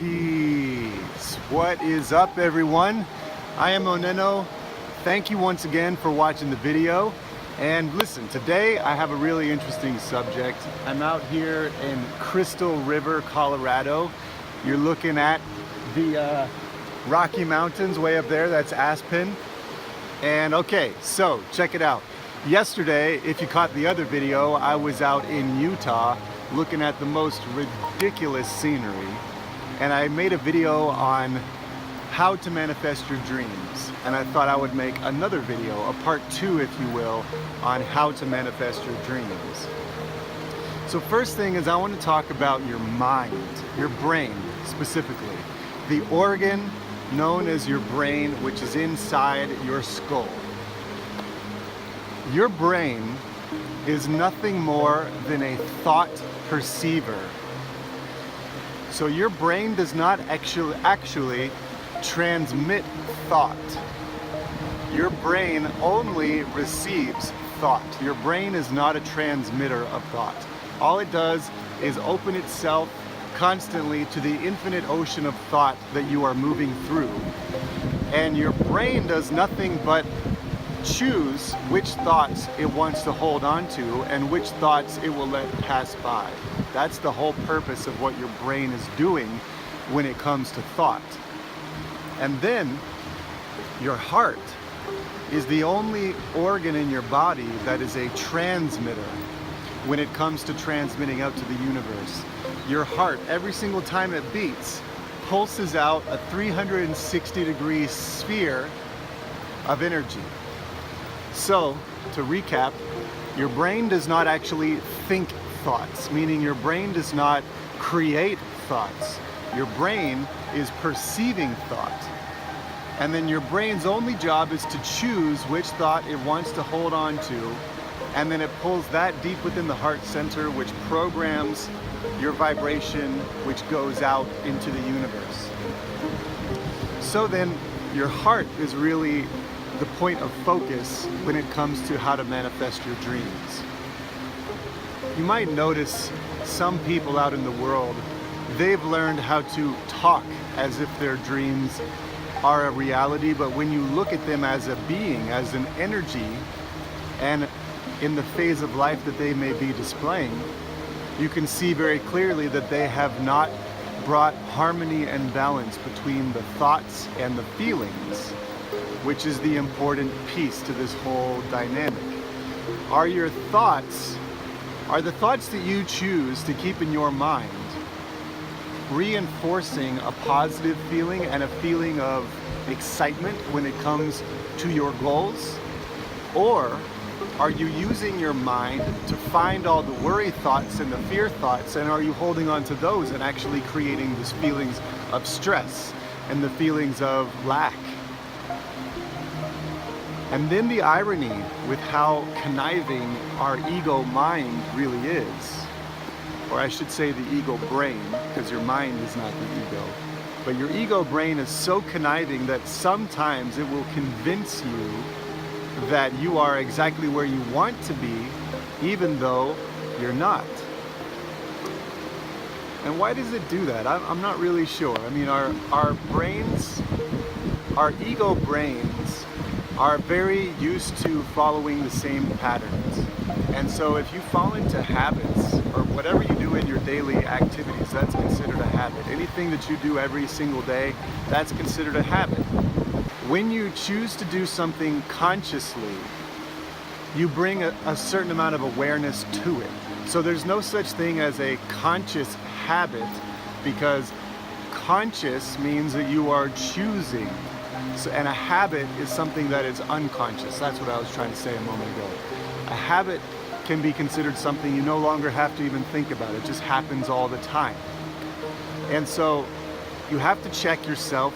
Peace. What is up, everyone? I am OnenO. Thank you once again for watching the video. And listen, today I have a really interesting subject. I'm out here in Crystal River, Colorado. You're looking at the Rocky Mountains way up there. That's Aspen. And okay, so check it out. Yesterday, if you caught the other video, I was out in Utah looking at the most ridiculous scenery. And I made a video on how to manifest your dreams. And I thought I would make another video, a part 2 if you will, on how to manifest your dreams. So first thing is I want to talk about your mind, your brain specifically. The organ known as your brain, which is inside your skull. Your brain is nothing more than a thought perceiver. So your brain does not actually transmit thought. Your brain only receives thought. Your brain is not a transmitter of thought. All it does is open itself constantly to the infinite ocean of thought that you are moving through. And your brain does nothing but choose which thoughts it wants to hold on to and which thoughts it will let pass by. That's the whole purpose of what your brain is doing when it comes to thought. And then your heart is the only organ in your body that is a transmitter when it comes to transmitting out to the universe. Your heart, every single time it beats, pulses out a 360-degree sphere of energy. So, to recap, your brain does not actually think thoughts, meaning your brain does not create thoughts. Your brain is perceiving thought. And then your brain's only job is to choose which thought it wants to hold on to, and then it pulls that deep within the heart center, which programs your vibration, which goes out into the universe. So then, your heart is really the point of focus when it comes to how to manifest your dreams. You might notice some people out in the world, they've learned how to talk as if their dreams are a reality, but when you look at them as a being, as an energy, and in the phase of life that they may be displaying, you can see very clearly that they have not brought harmony and balance between the thoughts and the feelings, which is the important piece to this whole dynamic. Are the thoughts that you choose to keep in your mind reinforcing a positive feeling and a feeling of excitement when it comes to your goals? Or are you using your mind to find all the worry thoughts and the fear thoughts, and are you holding on to those and actually creating these feelings of stress and the feelings of lack? And then the irony with how conniving our ego mind really is, or I should say the ego brain, because your mind is not the ego, but your ego brain is so conniving that sometimes it will convince you that you are exactly where you want to be, even though you're not. And why does it do that? I'm not really sure. I mean, our brains, our ego brains, are very used to following the same patterns. And so if you fall into habits, or whatever you do in your daily activities, that's considered a habit. Anything that you do every single day, that's considered a habit. When you choose to do something consciously, you bring a certain amount of awareness to it. So there's no such thing as a conscious habit, because conscious means that you are choosing. So, and a habit is something that is unconscious. That's what I was trying to say a moment ago. A habit can be considered something you no longer have to even think about. It just happens all the time. And so you have to check yourself,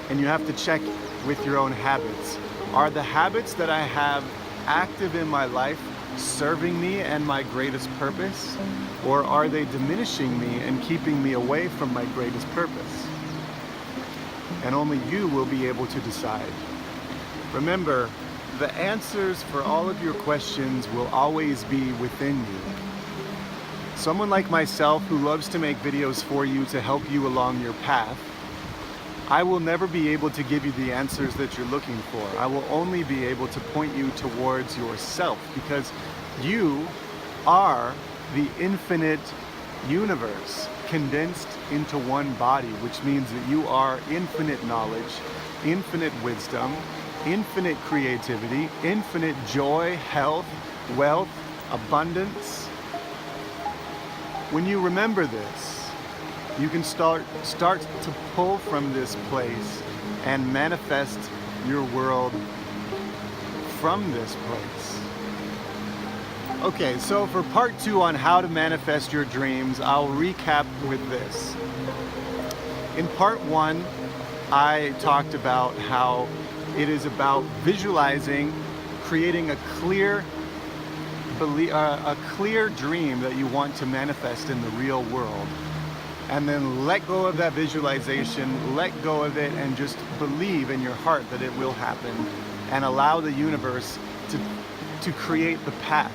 and you have to check with your own habits. Are the habits that I have active in my life serving me and my greatest purpose? Or are they diminishing me and keeping me away from my greatest purpose? And only you will be able to decide. Remember, the answers for all of your questions will always be within you. someone like myself who loves to make videos for you to help you along your path, I will never be able to give you the answers that you're looking for. I will only be able to point you towards yourself, because you are the infinite universe condensed into one body, which means that you are infinite knowledge, infinite wisdom, infinite creativity, infinite joy, health, wealth, abundance. When you remember this, you can start to pull from this place and manifest your world from this place. Okay, so for part 2 on how to manifest your dreams, I'll recap with this. In part 1, I talked about how it is about visualizing, creating a clear dream that you want to manifest in the real world. And then let go of that visualization, let go of it, and just believe in your heart that it will happen, and allow the universe to create the path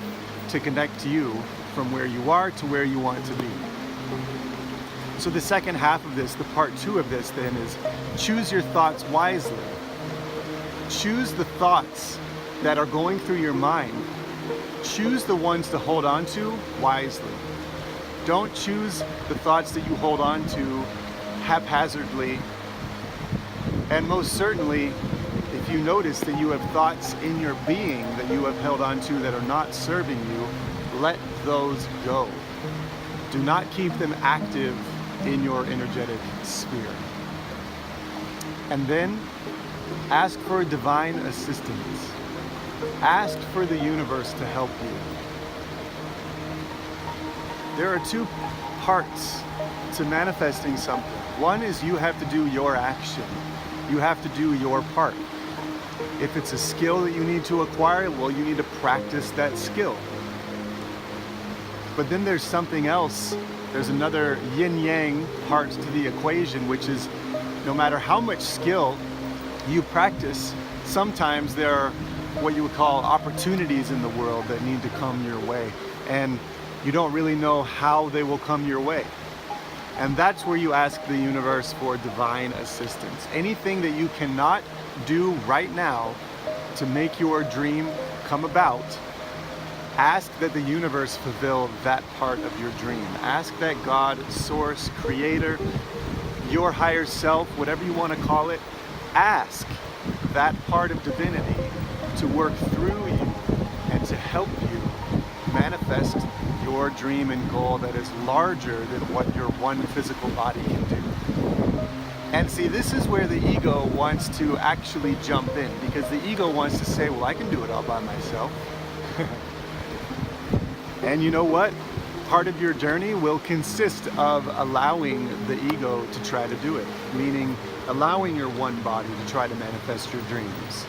to connect to you from where you are to where you want to be. So the second half of this, the part 2 of this then, is choose your thoughts wisely. Choose the thoughts that are going through your mind. Choose the ones to hold on to wisely. Don't choose the thoughts that you hold on to haphazardly. And most certainly, if you notice that you have thoughts in your being that you have held on to that are not serving you, let those go. Do not keep them active in your energetic sphere. And then ask for divine assistance. Ask for the universe to help you. There are 2 parts to manifesting something. One is you have to do your action. You have to do your part. If it's a skill that you need to acquire, well, you need to practice that skill. But then there's something else. There's another yin-yang part to the equation, which is no matter how much skill you practice, sometimes there are what you would call opportunities in the world that need to come your way. And you don't really know how they will come your way. And that's where you ask the universe for divine assistance. Anything that you cannot do right now to make your dream come about, ask that the universe fulfill that part of your dream. Ask that God, source, creator, your higher self, whatever you want to call it, ask that part of divinity to work through you and to help you manifest your dream and goal that is larger than what your one physical body can do. And see, this is where the ego wants to actually jump in, because the ego wants to say, well, I can do it all by myself. And you know what? Part of your journey will consist of allowing the ego to try to do it, meaning allowing your one body to try to manifest your dreams.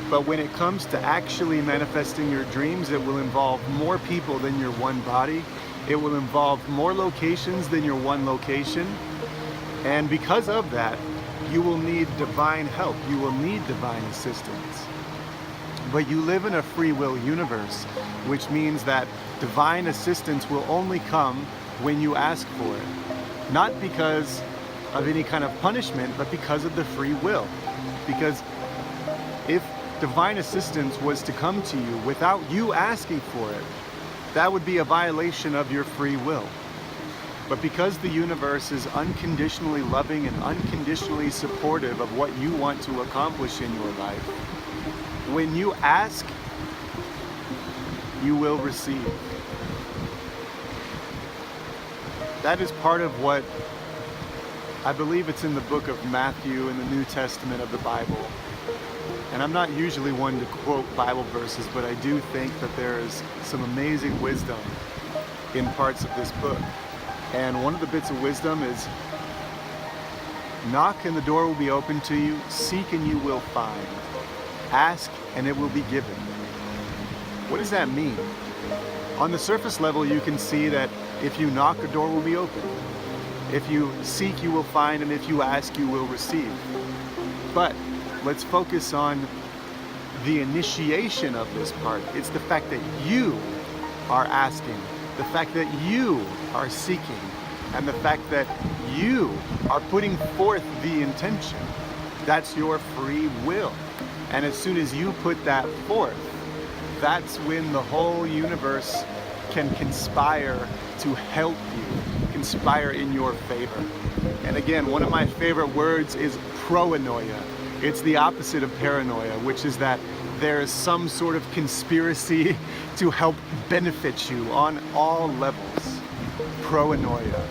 But when it comes to actually manifesting your dreams, it will involve more people than your one body. It will involve more locations than your one location. And because of that, you will need divine help. You will need divine assistance. But you live in a free will universe, which means that divine assistance will only come when you ask for it. Not because of any kind of punishment, but because of the free will. Because if divine assistance was to come to you without you asking for it, that would be a violation of your free will. But because the universe is unconditionally loving and unconditionally supportive of what you want to accomplish in your life, when you ask, you will receive. That is part of what I believe it's in the book of Matthew in the New Testament of the Bible. And I'm not usually one to quote Bible verses, but I do think that there is some amazing wisdom in parts of this book. And one of the bits of wisdom is, knock and the door will be open to you, seek and you will find, ask and it will be given. What does that mean? On the surface level, you can see that if you knock, a door will be open. If you seek, you will find, and if you ask, you will receive. But let's focus on the initiation of this part. It's the fact that you are asking the fact that you are seeking, and the fact that you are putting forth the intention, that's your free will. And as soon as you put that forth, that's when the whole universe can conspire to help you, conspire in your favor. And again, one of my favorite words is proanoia. It's the opposite of paranoia, which is that there is some sort of conspiracy to help benefit you on all levels. Proanoia.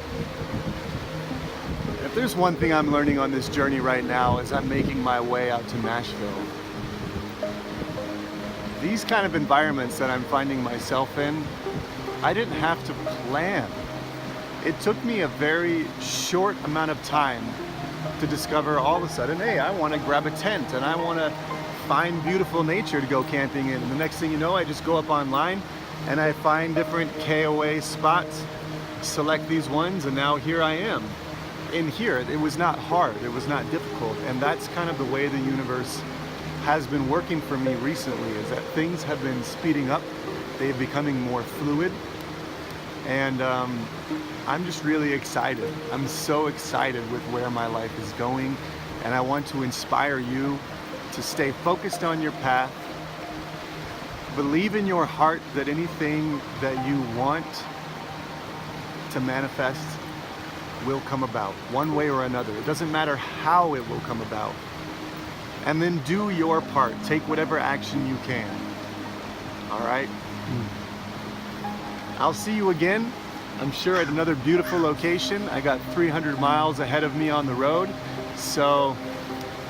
If there's one thing I'm learning on this journey right now as I'm making my way out to Nashville, these kind of environments that I'm finding myself in, I didn't have to plan. It took me a very short amount of time to discover all of a sudden, hey, I want to grab a tent and I want to find beautiful nature to go camping in. And the next thing you know, I just go up online and I find different KOA spots, select these ones, and now here I am. In here, it was not hard, it was not difficult. And that's kind of the way the universe has been working for me recently, is that things have been speeding up, they're becoming more fluid. And I'm just really excited. I'm so excited with where my life is going, and I want to inspire you to stay focused on your path. Believe in your heart that anything that you want to manifest will come about, one way or another. It doesn't matter how it will come about. And then do your part. Take whatever action you can. All right? I'll see you again, I'm sure, at another beautiful location. I got 300 miles ahead of me on the road, so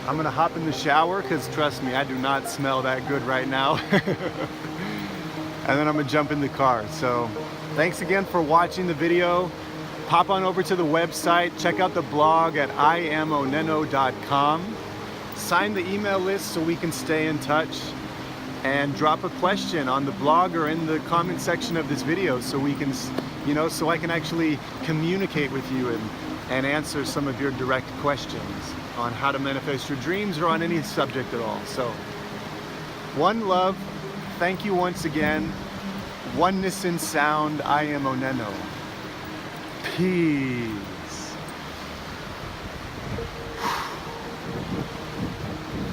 I'm gonna hop in the shower, because trust me, I do not smell that good right now. And then I'm gonna jump in the car. So thanks again for watching the video. Pop on over to the website, check out the blog at IamOnenO.com. Sign the email list so we can stay in touch. And drop a question on the blog or in the comment section of this video so we can, so I can actually communicate with you and answer some of your direct questions on how to manifest your dreams or on any subject at all. So, one love, thank you once again. Oneness in sound, I am OnenO. Peace.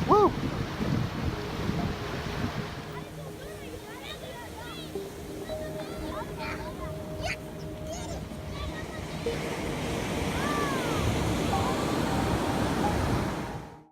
Woo!